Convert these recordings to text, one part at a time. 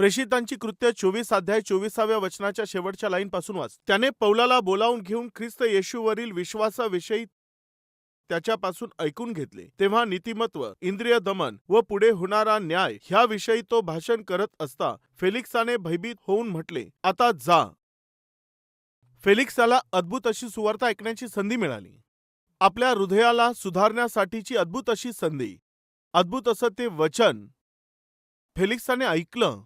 प्रेषितांची कृत्य 24 अध्याय 24व्या वचनाच्या शेवटच्या लाईन पासून वाच. त्याने पौलाला बोलावून घेऊन ख्रिस्त येशूवरील विश्वासाविषयी त्याच्यापासून ऐकून घेतले. तेव्हा नीतिमत्व, इंद्रिय दमन व पुढे होणारा न्याय ह्याविषयी तो भाषण करत असता फेलिक्साने भयभीत होऊन म्हटले, आता जा. फेलिक्साला अद्भुत अशी सुवार्ता ऐकण्याची संधी मिळाली. आपल्या हृदयाला सुधारण्यासाठीची अद्भुत अशी संधी, अद्भुत असं ते वचन फेलिक्साने ऐकलं.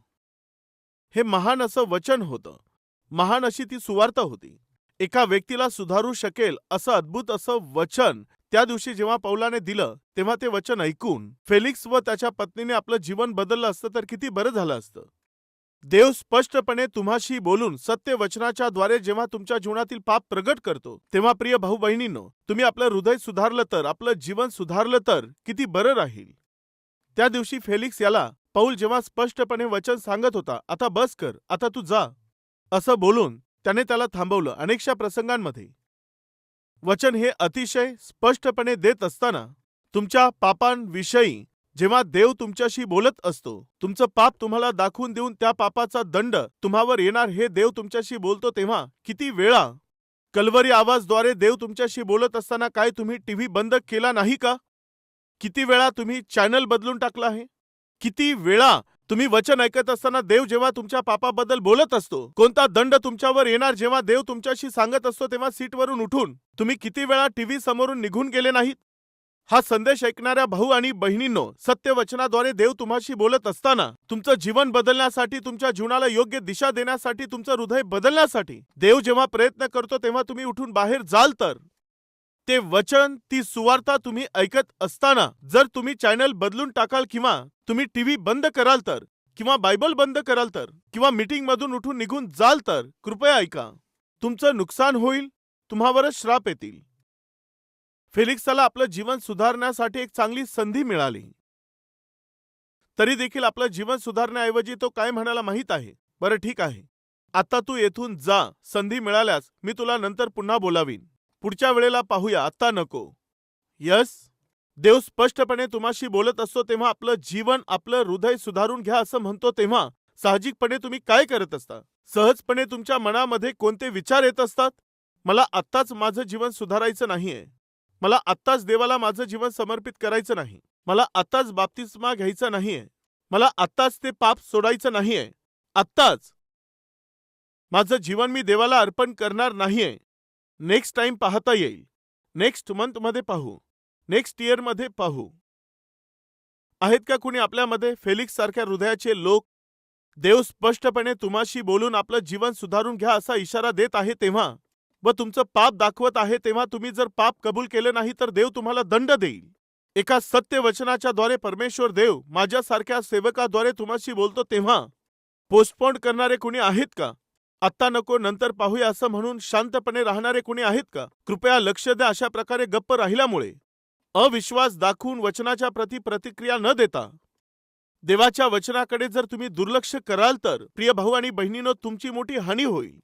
हे महान असं वचन होतं, महान अशी ती सुवार्ता होती. एका व्यक्तीला सुधारू शकेल असं अद्भुत असं वचन त्या दिवशी जेव्हा पौलाने दिलं, तेव्हा ते वचन ऐकून फेलिक्स व त्याच्या पत्नीने आपलं जीवन बदललं असतं तर किती बरं झालं असतं. देव स्पष्टपणे तुम्हाशी बोलून सत्य वचनाच्या द्वारे जेव्हा तुमच्या जीवनातील पाप प्रगट करतो, तेव्हा प्रिय भाऊ बहिणींनो, तुम्ही आपलं हृदय सुधारलं तर, आपलं जीवन सुधारलं तर किती बरं राहील. त्या दिवशी फेलिक्स याला पौल जेव्हा स्पष्टपणे वचन सांगत होता, आता बस कर, आता तू जा, असं बोलून त्याने त्याला थांबवलं. अनेकशा प्रसंगांमध्ये वचन हे अतिशय स्पष्टपणे देत असताना तुमच्या पापांविषयी जेव्हा देव तुमच्याशी बोलत असतो, तुमचं पाप तुम्हाला दाखवून देऊन त्या पापाचा दंड तुम्हावर येणार हे देव तुमच्याशी बोलतो, तेव्हा किती वेळा कल्वरी आवाजद्वारे देव तुमच्याशी बोलत असताना काय तुम्ही टीव्ही बंद केला नाही का? किती वेळा तुम्ही चॅनल बदलून टाकला आहे? किती वेळा तुम्ही वचन ऐकत असताना देव जेव्हा तुमच्या पापाबद्दल बोलत असतो, कोणता दंड तुमच्यावर येणार जेव्हा देव तुमच्याशी सांगत असतो, तेव्हा सीटवरून उठून तुम्ही किती वेळा टीव्ही समोरून निघून गेले नाहीत? हा संदेश ऐकणाऱ्या भाऊ आणि बहिणींनो, सत्य वचनाद्वारे देव तुम्हाशी बोलत असताना तुमचं जीवन बदलण्यासाठी, तुमच्या जीवनाला योग्य दिशा देण्यासाठी, तुमचं हृदय बदलण्यासाठी देव जेव्हा प्रयत्न करतो, तेव्हा तुम्ही उठून बाहेर जाल तर ते वचन, ती सुवार्ता तुम्ही ऐकत असताना जर तुम्ही चॅनल बदलून टाकाल किंवा तुम्ही टीव्ही बंद कराल तर, किंवा बायबल बंद कराल तर, किंवा मीटिंग मधून उठून निघून जाल तर कृपया ऐका, तुमचं नुकसान होईल, तुम्हावरच श्राप येतील. फेलिक्साला आपलं जीवन सुधारण्यासाठी एक चांगली संधी मिळाली, तरी देखील आपलं जीवन सुधारण्याऐवजी तो काय म्हणाला माहीत आहे? बरं ठीक आहे, आता तू येथून जा, संधी मिळाल्यास मी तुला नंतर पुन्हा बोलावीन, पुढच्या वेळेला पाहूया, आता नको. यस, देव स्पष्टपणे तुम्हाशी बोलत असतो तेव्हा आपलं जीवन, आपलं हृदय सुधारून घ्या असं म्हणतो, तेव्हा साहजिकपणे तुम्ही काय करत असता? सहजपणे तुमच्या मनामध्ये कोणते विचार येत असतात? मला आत्ताच माझं जीवन सुधारायचं नाहीये, मला आत्ताच देवाला माझं जीवन समर्पित करायचं नाही, मला आत्ताच बाप्तिस्मा घ्यायचा नाहीये, मला आत्ताच ते पाप सोडायचं नाहीये, आत्ताच माझं जीवन मी देवाला अर्पण करणार नाहीये. नेक्स्ट टाइम पाहता येईल, नेक्स्ट मंथ मध्ये पाहू, नेक्स्ट इयर मध्ये पाहू. आहेत का कुणी आपल्यामध्ये फेलिक्स सारख्या हृदयाचे लोक? देव स्पष्टपणे तुम्हाशी बोलून आपलं जीवन सुधारून घ्या असा इशारा देत आहे तेव्हा, व तुमचं पाप दाखवत आहे तेव्हा तुम्ही जर पाप कबूल केले नाही तर देव तुम्हाला दंड देईल. एका सत्य वचनाच्या द्वारे परमेश्वर देव माझ्यासारख्या सेवकाद्वारे तुम्हाशी बोलतो, तेव्हा पोस्टपोन करणारे कुणी आहेत का? आत्ता नको, नंतर पाहूया असं म्हणून शांतपणे राहणारे कुणी आहेत का? कृपया लक्ष द्या, अशा प्रकारे गप्प राहिल्यामुळे, अविश्वास दाखवून वचनाच्या प्रति प्रतिक्रिया न देता देवाच्या वचनाकडे जर तुम्ही दुर्लक्ष कराल तर प्रिय भाऊ आणि बहिणींनो, तुमची मोठी हानी होईल.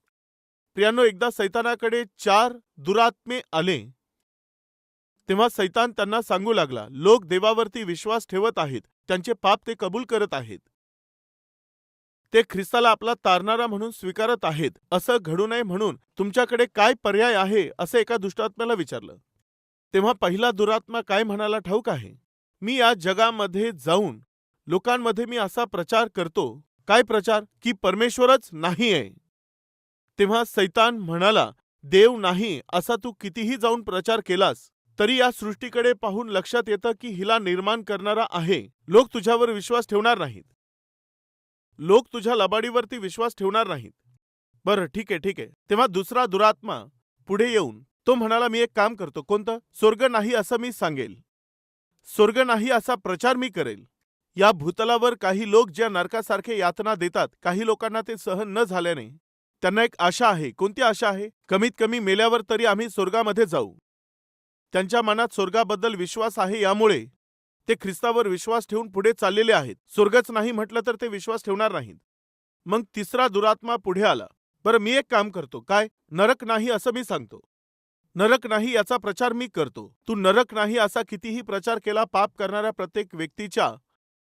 प्रियांनो, एकदा सैतानाकडे 4 दुरात्मे आले, तेव्हा सैतान त्यांना सांगू लागला, लोक देवावरती विश्वास ठेवत आहेत, त्यांचे पाप ते कबूल करत आहेत, ते ख्रिस्ताला आपला तारणारा म्हणून स्वीकारत आहेत, असं घडू नये म्हणून तुमच्याकडे काय पर्याय आहे असं एका दुष्टात्म्याला विचारलं. तेव्हा पहिला दुरात्मा काय म्हणाला ठाऊक आहे? मी या जगामध्ये जाऊन लोकांमध्ये मी असा प्रचार करतो. काय प्रचार? की परमेश्वरच नाही आहे. तेव्हा सैतान म्हणाला, देव नाही असा तू कितीही जाऊन प्रचार केलास तरी या सृष्टीकडे पाहून लक्षात येतं की हिला निर्माण करणारा आहे. लोक तुझ्यावर विश्वास ठेवणार नाहीत, लोक तुझ्या लबाडीवरती विश्वास ठेवणार नाहीत. बरं ठीक आहे. तेव्हा दुसरा दुरात्मा पुढे येऊन तो म्हणाला, मी एक काम करतो. कोणतं? स्वर्ग नाही असं मी सांगेल, स्वर्ग नाही असा प्रचार मी करेल. या भूतलावर काही लोक ज्या नरकासारखे यातना देतात, काही लोकांना ते सहन न झाल्याने त्यांना एक आशा आहे. कोणती आशा आहे? कमीत कमी मेल्यावर तरी आम्ही स्वर्गामध्ये जाऊ. त्यांच्या मनात स्वर्गाबद्दल विश्वास आहे, यामुळे ते ख्रिस्तावर विश्वास ठेवून पुढे चाललेले आहेत. स्वर्गच नाही म्हटलं तर ते विश्वास ठेवणार नाहीत. मग तिसरा दुरात्मा पुढे आला. बरं मी एक काम करतो. काय? नरक नाही असं मी सांगतो, नरक नाही याचा प्रचार मी करतो. तू नरक नाही असा कितीही प्रचार केला, पाप करणाऱ्या प्रत्येक व्यक्तीच्या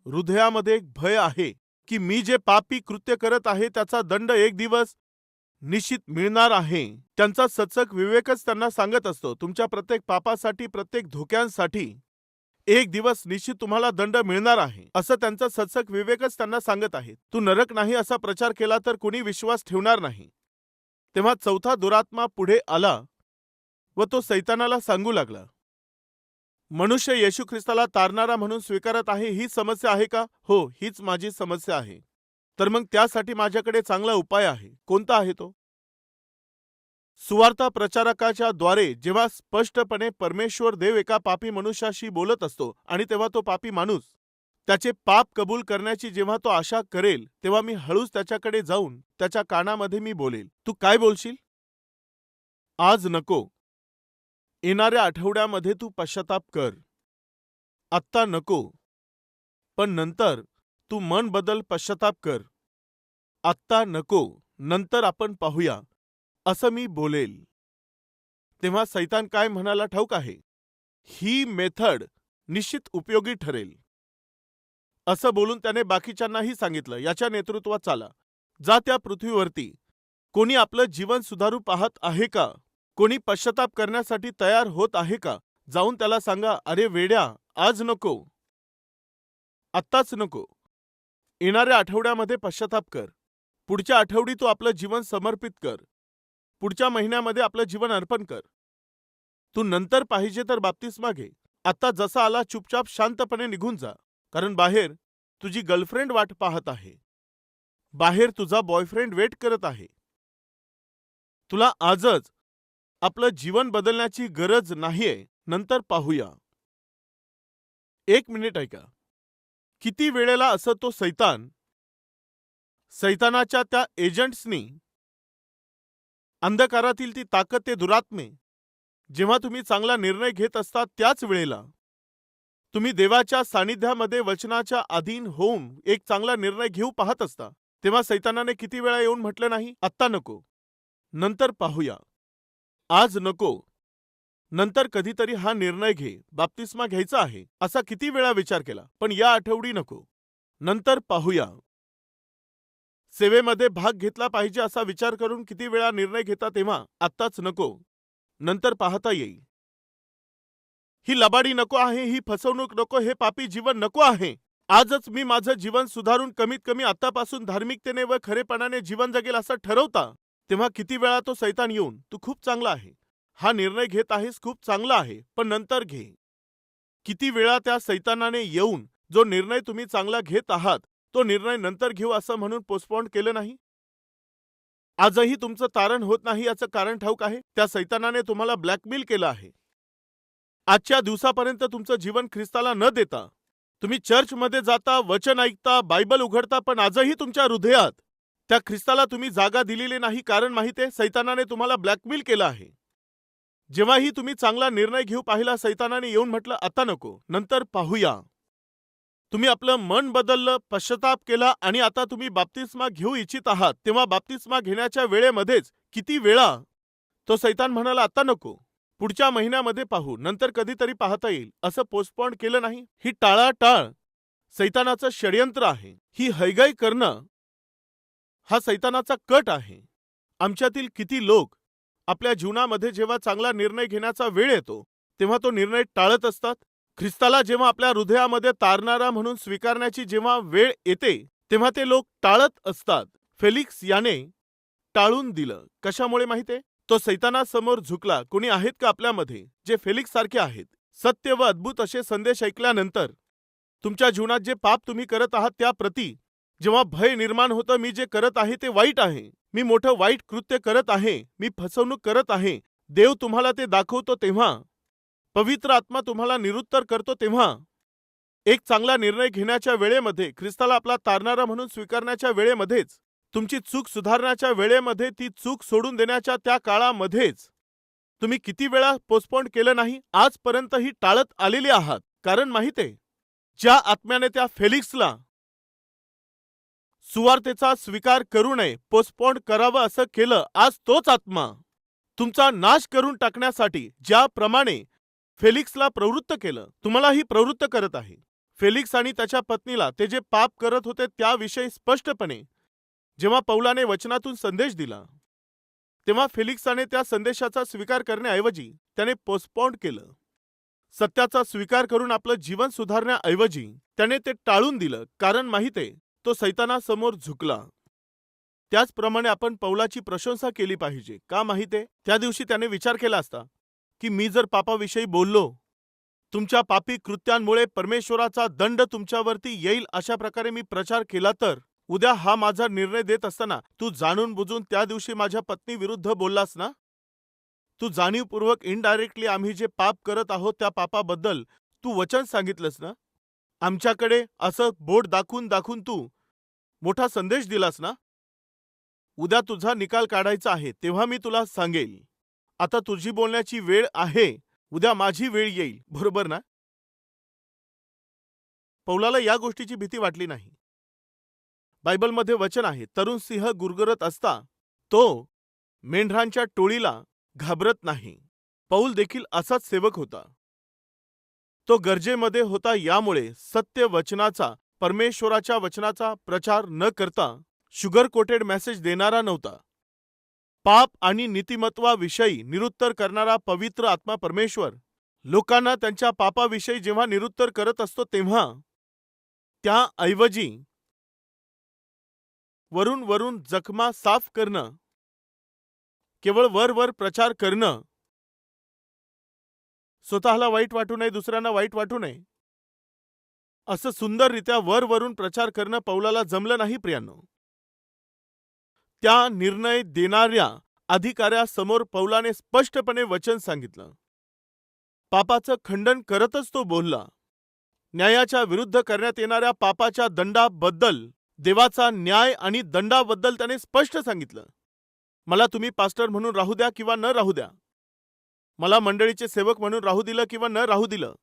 हृदयामध्ये एक भय आहे की मी जे पापी कृत्य करत आहे त्याचा दंड एक दिवस निश्चित मिळणार आहे. त्यांचा सचक विवेकच त्यांना सांगत असतो, तुमच्या प्रत्येक पापासाठी, प्रत्येक धोक्यांसाठी एक दिवस निश्चित तुम्हाला दंड मिळणार आहे, असं त्यांचा सचक विवेकच त्यांना सांगत आहे. तू नरक नाही असा प्रचार केला तर कुणी विश्वास ठेवणार नाही. तेव्हा चौथा दुरात्मा पुढे आला व तो सैतानाला सांगू लागला, मनुष्य येशू ख्रिस्ताला तारणारा म्हणून स्वीकारत आहे, ही समस्या आहे का? हो, हीच माझी समस्या आहे. तर मग त्यासाठी माझ्याकडे चांगला उपाय आहे. कोणता आहे तो? सुवार्ता प्रचारकाच्या द्वारे जेव्हा स्पष्टपणे परमेश्वर देव एका पापी मनुष्याशी बोलत असतो आणि तेव्हा तो पापी माणूस त्याचे पाप कबूल करण्याची जेव्हा तो आशा करेल, तेव्हा मी हळूच त्याच्याकडे जाऊन त्याच्या कानामध्ये मी बोलेल, तू काय बोलशील? आज नको. येणाऱ्या आठवड्यामध्ये तू पश्चाताप कर. आत्ता नको, पण नंतर तू मन बदल, पश्चाताप कर. आत्ता नको, नंतर आपण पाहूया, असं मी बोलेल. तेव्हा सैतान काय म्हणाला ठाऊक आहे? ही मेथड निश्चित उपयोगी ठरेल. असं बोलून त्याने बाकीच्यांनाही सांगितलं, याच्या नेतृत्वात चाला. जा त्या पृथ्वीवरती. कोणी आपलं जीवन सुधारू पाहत आहे का? कोणी पश्चाताप करण्यासाठी तयार होत आहे का? जाऊन त्याला सांगा, अरे वेड्या, आज नको, आत्ताच नको. येणाऱ्या आठवड्यामध्ये पश्चाताप कर. पुढच्या आठवडी तू आपलं जीवन समर्पित कर. पुढच्या महिन्यामध्ये आपलं जीवन अर्पण कर. तू नंतर पाहिजे तर बाप्तिस्मा घे. आता जसा आला चुपचाप शांतपणे निघून जा, कारण बाहेर तुझी गर्लफ्रेंड वाट पाहत आहे. बाहेर तुझा बॉयफ्रेंड वेट करत आहे. तुला आजच आपलं जीवन बदलण्याची गरज नाहीये, नंतर पाहूया. एक मिनिट ऐका. किती वेळेला असं तो सैतानाच्या त्या एजंट्सनी, अंधकारातील ती ताकद, ते दुरात्मे, जेव्हा तुम्ही चांगला निर्णय घेत असता त्याच वेळेला तुम्ही देवाच्या सानिध्यामध्ये वचनाच्या अधीन होऊन एक चांगला निर्णय घेऊ पाहत असता, तेव्हा सैतानाने किती वेळा येऊन म्हटलं नाही, आत्ता नको, नंतर पाहूया. आज नको, नंतर कधीतरी हा निर्णय घे, बाप्तिस्मा घ्यायचा आहे, असा किती वेळा विचार केला, पण या आठवडी नको, नंतर पाहूया. सेवेमध्ये भाग घेतला पाहिजे असा विचार करून किती वेळा निर्णय घेता, तेव्हा आत्ताच नको, नंतर पाहता येईल. ही लबाडी नको आहे, ही फसवणूक नको, हे पापी जीवन नको आहे. आजच मी माझं जीवन सुधारून कमीत कमी आतापासून धार्मिकतेने व खरेपणाने जीवन जगेल असं ठरवता, तेव्हा किती वेळा तो सैतान येऊन, तू खूप चांगला आहे, हा निर्णय घेत आहेस, खूप चांगला आहे, पण नंतर घे. किती वेळा त्या सैतानाने येऊन जो निर्णय तुम्ही चांगला घेत आहात तो निर्णय नंतर घेऊ असं म्हणून पोस्टपोन केलं नाही? आजही तुमचं तारण होत नाही याचं कारण ठाऊक आहे? त्या सैतानाने तुम्हाला ब्लॅकमेल केलं आहे. आजच्या दिवसापर्यंत तुमचं जीवन ख्रिस्ताला न देता तुम्ही चर्चमध्ये जाता, वचन ऐकता, बायबल उघडता, पण आजही तुमच्या हृदयात त्या ख्रिस्ताला तुम्ही जागा दिलेली नाही. कारण माहिती आहे, सैतानाने तुम्हाला ब्लॅकमेल केलं आहे. जेव्हाही तुम्ही चांगला निर्णय घेऊ पाहिला, सैतानाने येऊन म्हटलं, आता नको, नंतर पाहूया. तुम्ही आपलं मन बदललं, पश्चाताप केला आणि आता तुम्ही बाप्तिस्मा घेऊ इच्छित आहात, तेव्हा बाप्तिस्मा घेण्याच्या वेळेमध्येच किती वेळा तो सैतान म्हणाला, आता नको, पुढच्या महिन्यामध्ये पाहू, नंतर कधीतरी पाहता येईल, असं पोस्टपोन केलं नाही? ही टाळाटाळ सैतानाचं षड्यंत्र आहे. ही हैगाई करणं हा सैतानाचा कट आहे. आमच्यातील किती लोक आपल्या जीवनामध्ये जेव्हा चांगला निर्णय घेण्याचा वेळ येतो तेव्हा तो निर्णय टाळत असतात. ख्रिस्ताला जेव्हा आपल्या हृदयामध्ये तारणारा म्हणून स्वीकारण्याची जेव्हा वेळ येते तेव्हा ते लोक टाळत असतात. फेलिक्स याने टाळून दिलं. कशामुळे माहितीये? तो सैतानासमोर झुकला. कोणी आहेत का आपल्यामध्ये जे फेलिक्स सारखे आहेत? सत्य व अद्भुत असे संदेश ऐकल्यानंतर तुमच्या जीवनात जे पाप तुम्ही करत आहात त्याप्रती जेव्हा भय निर्माण होतं, मी जे करत आहे ते वाईट आहे, मी मोठं वाईट कृत्य करत आहे, मी फसवणूक करत आहे, देव तुम्हाला ते दाखवतो तेव्हा, पवित्र आत्मा तुम्हाला निरुत्तर करतो तेव्हा, एक चांगला निर्णय घेण्याच्या वेळेमध्ये, ख्रिस्ताला आपला तारणारा म्हणून स्वीकारण्याच्या वेळेमध्येच, तुमची चूक सुधारण्याच्या वेळेमध्ये, ती चूक सोडून देण्याच्या त्या काळामध्येच तुम्ही किती वेळा पोस्टपोन केलं नाही? आजपर्यंतही टाळत आलेले आहात. कारण माहितीये, ज्या आत्म्याने त्या फेलिक्सला सुवार्तेचा स्वीकार करू नये, पोस्टपोन करावं असं केलं, आज तोच आत्मा तुमचा नाश करून टाकण्यासाठी ज्याप्रमाणे फेलिक्सला प्रवृत्त केलं, तुम्हालाही प्रवृत्त करत आहे. फेलिक्स आणि त्याच्या पत्नीला ते जे पाप करत होते त्याविषयी स्पष्टपणे जेव्हा पौलाने वचनातून संदेश दिला, तेव्हा फेलिक्साने त्या संदेशाचा स्वीकार करण्याऐवजी त्याने पोस्टपोन केलं. सत्याचा स्वीकार करून आपलं जीवन सुधारण्याऐवजी त्याने ते टाळून दिलं, कारण माहितीये तो सैतानासमोर झुकला. त्याचप्रमाणे आपण पौलाची प्रशंसा केली पाहिजे. का माहितीये? त्या दिवशी त्याने विचार केला असता की मी जर पापाविषयी बोललो, तुमच्या पापी कृत्यांमुळे परमेश्वराचा दंड तुमच्यावरती येईल अशा प्रकारे मी प्रचार केला, तर उद्या हा माझा निर्णय देत असताना तू जाणून बुजून त्या दिवशी माझ्या पत्नी विरुद्ध बोललास ना. तू जाणीवपूर्वक इनडायरेक्टली आम्ही जे पाप करत आहोत त्या पापाबद्दल तू वचन सांगितलंस ना. आमच्याकडे असं बोट दाखवून दाखवून तू मोठा संदेश दिलास ना. उद्या तुझा निकाल काढायचा आहे तेव्हा मी तुला सांगेल. आता तुझी बोलण्याची वेळ आहे, उद्या माझी वेळ येईल, बरोबर ना? पौलाला या गोष्टीची भीती वाटली नाही. बायबलमध्ये वचन आहे, तरुण सिंह गुरगुरत असता तो मेंढरांच्या टोळीला घाबरत नाही. पौल देखील असाच सेवक होता. तो गरजेमध्ये होता, यामुळे सत्य वचनाचा, परमेश्वराच्या वचनाचा प्रचार न करता शुगर कोटेड मेसेज देणारा नव्हता. पाप आणि नीतिमत्वाविषयी निरुत्तर करणारा पवित्र आत्मा परमेश्वर लोकांना त्यांच्या पापाविषयी जेव्हा निरुत्तर करत असतो तेव्हा त्याऐवजी वरून वरून जखमा साफ करणं, केवळ वर वर प्रचार करणं, स्वतःला वाईट वाटू नये, दुसऱ्यांना वाईट वाटू नये, असं सुंदररित्या वर वरून प्रचार करणं पौलाला जमलं नाही प्रियांनो. त्या निर्णय देणाऱ्या अधिकाऱ्यासमोर पौलाने स्पष्टपणे वचन सांगितलं. पापाचं खंडन करतच तो बोलला. न्यायाच्या विरुद्ध करण्यात येणाऱ्या पापाच्या दंडाबद्दल, देवाचा न्याय आणि दंडाबद्दल त्याने स्पष्ट सांगितलं. मला तुम्ही पास्टर म्हणून राहू द्या किंवा न राहू द्या, मला मंडळीचे सेवक म्हणून राहू दिलं किंवा न राहू दिलं,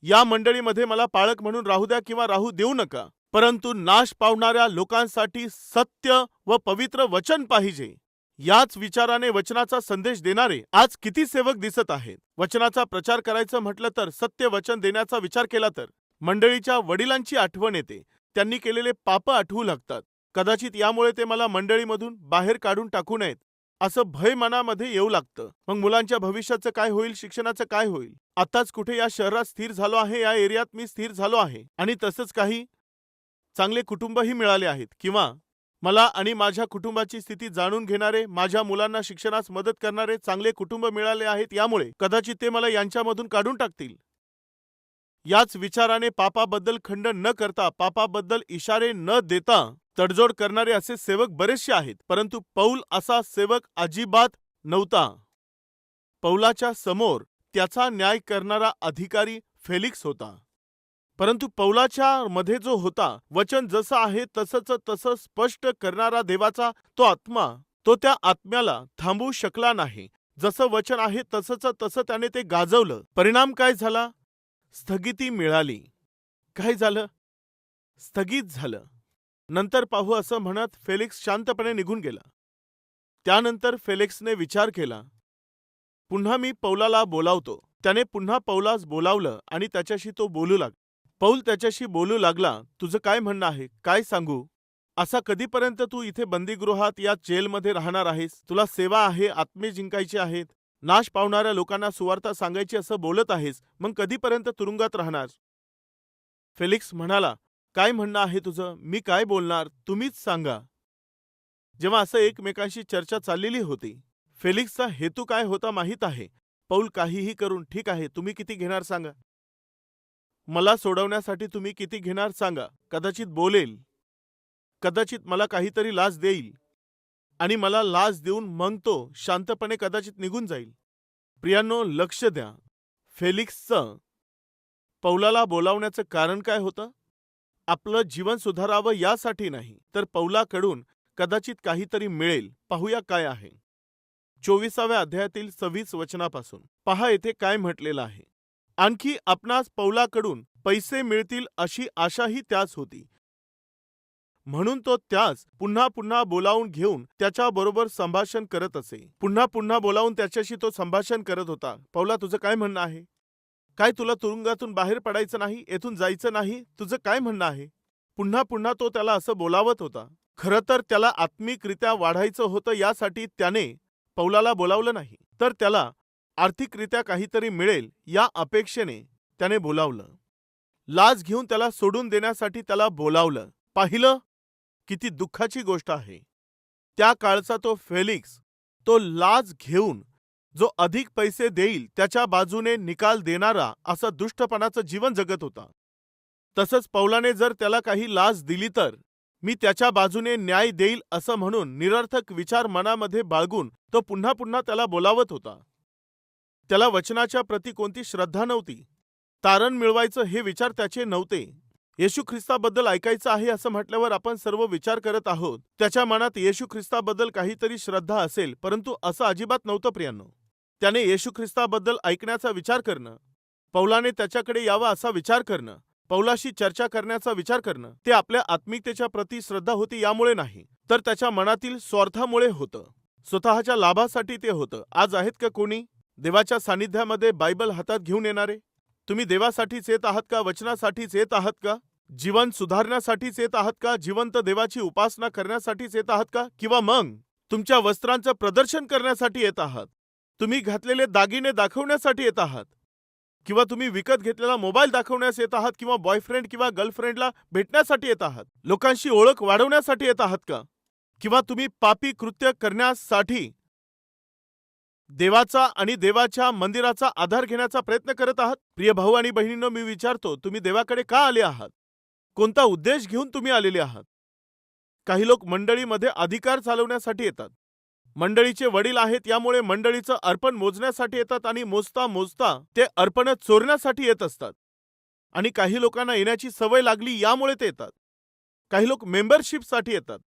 या मंडळीमध्ये मला पाळक म्हणून राहू द्या किंवा राहू देऊ नका, परंतु नाश पावणाऱ्या लोकांसाठी सत्य व पवित्र वचन पाहिजे. याच विचाराने वचनाचा संदेश देणारे आज किती सेवक दिसत आहेत. वचनाचा प्रचार करायचं म्हटलं तर, सत्य वचन देण्याचा विचार केला तर मंडळीच्या वडिलांची आठवण येते. त्यांनी केलेले पाप आठवू लागतात. कदाचित यामुळे ते मला मंडळीमधून बाहेर काढून टाकू नयेत असं भय मनामध्ये येऊ लागतं. मग मुलांच्या भविष्याचं काय होईल, शिक्षणाचं काय होईल. आताच कुठे या शहरात स्थिर झालो आहे, या एरियात मी स्थिर झालो आहे आणि तसंच काही चांगले कुटुंबही मिळाले आहेत, किंवा मला आणि माझ्या कुटुंबाची स्थिती जाणून घेणारे, माझ्या मुलांना शिक्षणास मदत करणारे चांगले कुटुंब मिळाले आहेत. यामुळे कदाचित ते मला यांच्यामधून काढून टाकतील. याच विचाराने पापाबद्दल खंडन न करता, पापाबद्दल इशारे न देता तडजोड करणारे असे सेवक बरेचसे आहेत. परंतु पौल असा सेवक अजिबात नव्हता. पौलाच्या समोर त्याचा न्याय करणारा अधिकारी फेलिक्स होता. परंतु पौलाच्या मध्ये जो होता, वचन जसं आहे तसं स्पष्ट करणारा देवाचा तो आत्मा, तो त्या आत्म्याला थांबवू शकला नाही. जसं वचन आहे तसं त्याने ते गाजवलं. परिणाम काय झाला? स्थगिती मिळाली. काय झालं? स्थगित झालं. नंतर पाहू असं म्हणत फेलिक्स शांतपणे निघून गेला. त्यानंतर फेलिक्सने विचार केला, पुन्हा मी पौलाला बोलावतो. त्याने पुन्हा पौलास बोलावलं आणि त्याच्याशी तो बोलू लागला. पौल त्याच्याशी बोलू लागला, तुझं काय म्हणणं आहे, काय सांगू? असा कधीपर्यंत तू इथे बंदीगृहात या जेलमध्ये राहणार आहेस? तुला सेवा आहे, आत्मे जिंकायचे आहेत, नाश पावणाऱ्या लोकांना सुवार्ता सांगायची असं बोलत आहेस, मग कधीपर्यंत तुरुंगात राहणार? फेलिक्स म्हणाला, काय म्हणणं आहे तुझं? मी काय बोलणार, तुम्हीच सांगा. जेव्हा असं एकमेकांशी चर्चा चाललेली होती, फेलिक्सचा हेतू काय होता माहीत आहे. पौल काहीही करून, ठीक आहे, तुम्ही किती घेणार सांगा, मला सोडवण्यासाठी तुम्ही किती घेणार सांगा. कदाचित बोलेल, कदाचित मला काहीतरी लाच देईल आणि मला लाच देऊन मग तो शांतपणे कदाचित निघून जाईल. प्रियांनो, लक्ष द्या, फेलिक्सचं पौलाला बोलावण्याचं कारण काय होतं? आपलं जीवन सुधारावं यासाठी नाही, तर पौलाकडून कदाचित काहीतरी मिळेल. पाहूया काय आहे 24व्या अध्यायातील 26 वचनापासून. पहा येथे काय म्हटलेलं आहे. आणखी आपणास पौलाकडून पैसे मिळतील अशी आशाही त्यास होती, म्हणून तो त्यास पुन्हा पुन्हा बोलावून घेऊन त्याच्याबरोबर संभाषण करत असे. पुन्हा पुन्हा बोलावून त्याच्याशी तो संभाषण करत होता. पौला, तुझं काय म्हणणं आहे? काय तुला तुरुंगातून बाहेर पडायचं नाही, येथून जायचं नाही? तुझं काय म्हणणं आहे? पुन्हा पुन्हा तो त्याला असं बोलावत होता. खरं तर त्याला आत्मिकरित्या वाढायचं होतं, यासाठी त्याने पौलाला बोलावलं नाही, तर त्याला आर्थिकरित्या काहीतरी मिळेल या अपेक्षेने त्याने बोलावलं. लाज घेऊन त्याला सोडून देण्यासाठी त्याला बोलावलं. पाहिलं किती दुःखाची गोष्ट आहे. त्या काळचा तो फेलिक्स, तो लाज घेऊन जो अधिक पैसे देईल त्याच्या बाजूने निकाल देणारा असं दुष्टपणाचं जीवन जगत होता. तसंच पौलाने जर त्याला काही लाज दिली तर मी त्याच्या बाजूने न्याय देईल असं म्हणून निरर्थक विचार मनामध्ये बाळगून तो पुन्हा पुन्हा त्याला बोलावत होता. त्याला वचनाच्या प्रती कोणती श्रद्धा नव्हती. तारण मिळवायचं हे विचार त्याचे नव्हते. येशू ख्रिस्ताबद्दल ऐकायचं आहे असं म्हटल्यावर आपण सर्व विचार करत आहोत. त्याच्या मनात येशू ख्रिस्ताबद्दल काहीतरी श्रद्धा असेल, परंतु असं अजिबात नव्हतं प्रियांनो. त्याने येशू ख्रिस्ताबद्दल ऐकण्याचा विचार करणं, पौलाने त्याच्याकडे यावं असा विचार करणं, पौलाशी चर्चा करण्याचा विचार करणं, ते आपल्या आत्मिकतेच्या प्रती श्रद्धा होती यामुळे नाही, तर त्याच्या मनातील स्वार्थामुळे होतं. स्वतःच्या लाभासाठी ते होतं. आज आहेत का कोणी देवाच्या सानिध्यामध्ये बायबल हातात घेऊन येणारे? तुम्ही देवासाठीच येत आहात का? वचनासाठीच येत आहात का? जीवन सुधारण्यासाठीच येत आहात का? जिवंत देवाची उपासना करण्यासाठीच येत आहात का? किंवा मग तुमच्या वस्त्रांचं प्रदर्शन करण्यासाठी येत आहात? तुम्ही घातलेले दागिने दाखवण्यासाठी येत आहात? किंवा तुम्ही विकत घेतलेला मोबाईल दाखवण्यास येत आहात? किंवा बॉयफ्रेंड किंवा गर्लफ्रेंडला भेटण्यासाठी येत आहात? लोकांशी ओळख वाढवण्यासाठी येत आहात का? किंवा तुम्ही पापी कृत्य करण्यासाठी देवाचा आणि देवाच्या मंदिराचा आधार घेण्याचा प्रयत्न करत आहात? प्रिय भाऊ आणि बहिणींनो, मी विचारतो, तुम्ही देवाकडे का आले आहात? कोणता उद्देश घेऊन तुम्ही आलेले आहात? काही लोक मंडळीमध्ये अधिकार चालवण्यासाठी येतात. मंडळीचे वडील आहेत यामुळे मंडळीचं अर्पण मोजण्यासाठी येतात आणि मोजता मोजता ते अर्पण चोरण्यासाठी येत असतात. आणि काही लोकांना येण्याची सवय लागली यामुळे ते येतात. काही लोक मेंबरशिपसाठी येतात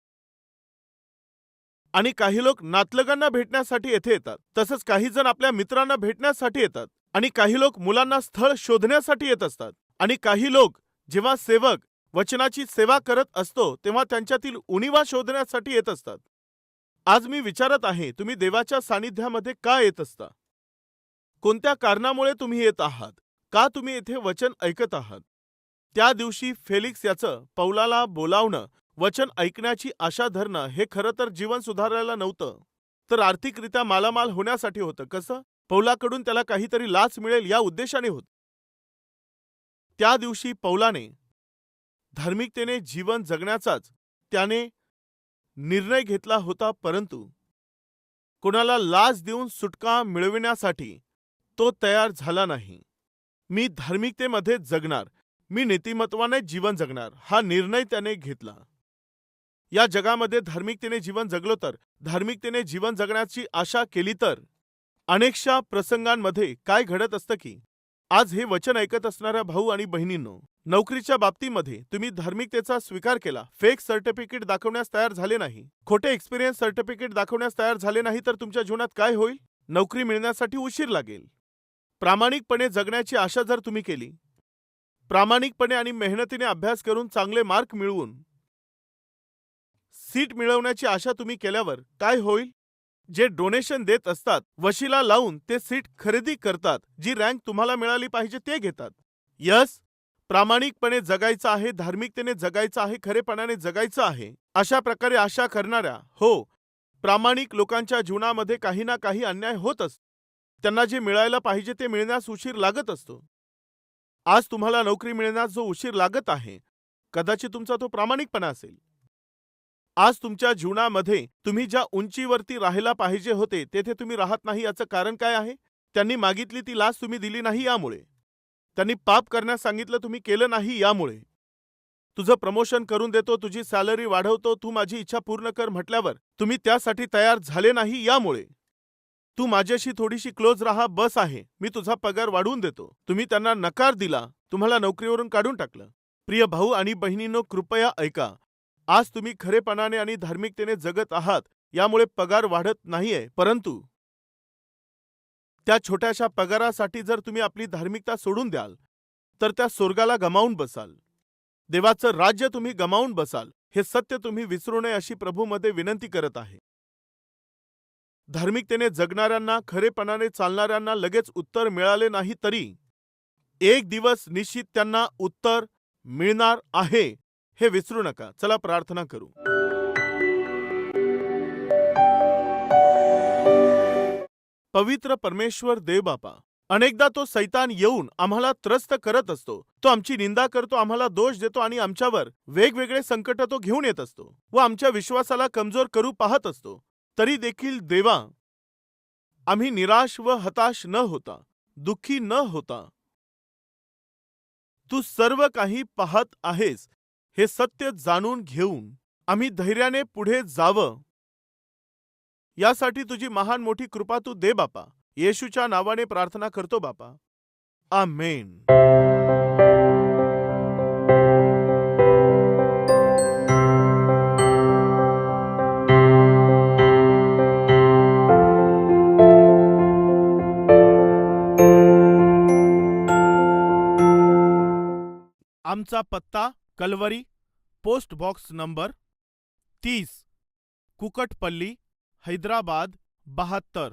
आणि काही लोक नातलगांना भेटण्यासाठी येथे येतात. तसंच काही जण आपल्या मित्रांना भेटण्यासाठी येतात आणि काही लोक मुलांना स्थळ शोधण्यासाठी येत असतात. आणि काही लोक जेव्हा सेवक वचनाची सेवा करत असतो तेव्हा त्यांच्यातील उणिवा शोधण्यासाठी येत असतात. आज मी विचारत आहे, तुम्ही देवाच्या सानिध्यामध्ये का येत असता? कोणत्या कारणामुळे तुम्ही येत आहात? का तुम्ही येथे वचन ऐकत आहात? त्या दिवशी फेलिक्स याचं पौलाला बोलावणं, वचन ऐकण्याची आशा धरणं हे खरं तर जीवन सुधारायला नव्हतं, तर आर्थिकरित्या मालामाल होण्यासाठी होतं. कसं? पौलाकडून त्याला काहीतरी लाच मिळेल या उद्देशाने होतं. त्या दिवशी पौलाने धार्मिकतेने जीवन जगण्याचाच त्याने निर्णय घेतला होता, परंतु कोणाला लाच देऊन सुटका मिळविण्यासाठी तो तयार झाला नाही. मी धार्मिकतेमध्ये जगणार, मी नीतिमत्वाने जीवन जगणार, हा निर्णय त्याने घेतला. या जगामध्ये धार्मिकतेने जीवन जगलो तर, धार्मिकतेने जीवन जगण्याची आशा केली तर अनेकशा प्रसंगांमध्ये काय घडत असतं की आज हे वचन ऐकत असणाऱ्या भाऊ आणि बहिणींनो, नोकरीच्या बाबतीमध्ये तुम्ही धार्मिकतेचा स्वीकार केला, फेक सर्टिफिकेट दाखवण्यास तयार झाले नाही, खोटे एक्सपिरियन्स सर्टिफिकेट दाखवण्यास तयार झाले नाही, तर तुमच्या जीवनात काय होईल? नोकरी मिळण्यासाठी उशीर लागेल. प्रामाणिकपणे जगण्याची आशा जर तुम्ही केली, प्रामाणिकपणे आणि मेहनतीने अभ्यास करून चांगले मार्क मिळवून सीट मिळवण्याची आशा तुम्ही केल्यावर काय होईल? जे डोनेशन देत असतात, वशिला लावून ते सीट खरेदी करतात, जी रँक तुम्हाला मिळाली पाहिजे ते घेतात. यस, प्रामाणिकपणे जगायचं आहे, धार्मिकतेने जगायचं आहे, खरेपणाने जगायचं आहे, अशा प्रकारे आशा करणाऱ्या प्रामाणिक लोकांच्या जीवनामध्ये काही ना काही अन्याय होत असतो. त्यांना जे मिळायला पाहिजे ते मिळण्यास उशीर लागत असतो. आज तुम्हाला नोकरी मिळण्यास जो उशीर लागत आहे, कदाचित तुमचा तो प्रामाणिकपणा असेल. आज तुमच्या जीवनामध्ये तुम्ही ज्या उंचीवरती राहायला पाहिजे होते तेथे तुम्ही राहत नाही, याचं कारण काय आहे? त्यांनी मागितली ती लाच तुम्ही दिली नाही यामुळे. त्यांनी पाप करण्यास सांगितलं, तुम्ही केलं नाही यामुळे. तुझं प्रमोशन करून देतो, तुझी सॅलरी वाढवतो, तू माझी इच्छा पूर्ण कर म्हटल्यावर तुम्ही त्यासाठी तयार झाले नाही यामुळे. तू माझ्याशी थोडीशी क्लोज राहा बस आहे, मी तुझा पगार वाढवून देतो, तुम्ही त्यांना नकार दिला, तुम्हाला नोकरीवरून काढून टाकलं. प्रिय भाऊ आणि बहिणींनो, कृपया ऐका. आज तुम्ही खरेपणाने आणि धार्मिकतेने जगत आहात यामुळे पगार वाढत नाहीये, परंतु त्या छोट्याशा पगारासाठी जर तुम्ही आपली धार्मिकता सोडून द्याल तर त्या स्वर्गाला गमावून बसाल. देवाचं राज्य तुम्ही गमावून बसाल. हे सत्य तुम्ही विसरू नये अशी प्रभूमध्ये विनंती करत आहे. धार्मिकतेने जगणाऱ्यांना, खरेपणाने चालणाऱ्यांना लगेच उत्तर मिळाले नाही तरी एक दिवस निश्चित त्यांना उत्तर मिळणार आहे हे विसरू नका. चला प्रार्थना करू. पवित्र परमेश्वर देव बापा, अनेकदा तो सैतान येऊन आम्हाला त्रस्त करत असतो. तो आमची निंदा करतो, आम्हाला दोष देतो आणि आमच्यावर वेगवेगळे संकट तो घेऊन येत असतो व आमच्या विश्वासाला कमजोर करू पाहत असतो. तरी देखील देवा, आम्ही निराश व हताश न होता, दुःखी न होता, तू सर्व काही पाहत आहेस हे सत्य जाणून घेऊन आम्ही धैर्याने पुढे जावं, यासाठी तुझी महान मोठी कृपा तू दे बापा. येशूच्या नावाने प्रार्थना करतो बापा. आमेन. आमचा पत्ता Calvary, post box number 30, Kukatpally, Hyderabad 72.